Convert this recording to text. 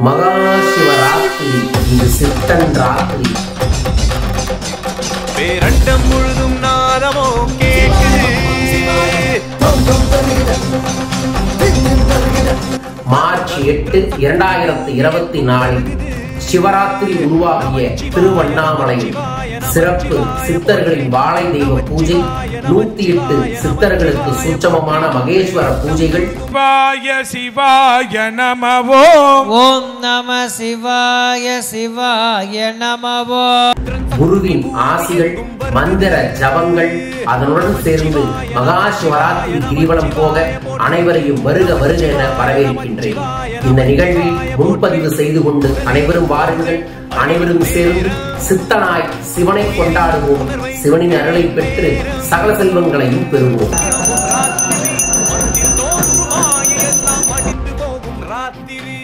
மகா சிவராத்திரி, இது சித்தன் ராத்திரி. பேரண்டம் முழுதும் நாதமோ கேட்குது. மார்ச் 8, 2024 சிவராத்திரி உருவாகிய திருவண்ணாமலையில் சிறப்பு சித்தர்களின் வாழை தெய்வ பூஜை, 108 சித்தர்களுக்கு சூட்சமமான மகேஸ்வர பூஜைகள். சிவாய சிவாய நமவோ, ஓம் நம சிவாய சிவாய நமவோ. குருவின் ஆசிகள், மந்திர ஜபங்கள், அதனுடன் சேர்ந்து மகா சிவராத்திரி கிரிவலம் போக அனைவரையும் வருக வருக என வரவேற்கின்றேன். இந்த நிகழ்வில் முன்பதிவு செய்து கொண்டு அனைவரும் வாருங்கள். அனைவரும் சேர்ந்து சித்தனாய் சிவனை கொண்டாடுவோம். சிவனின் அருளை பெற்று சகல செல்வங்களையும் பெறுவோம். ராத்திரி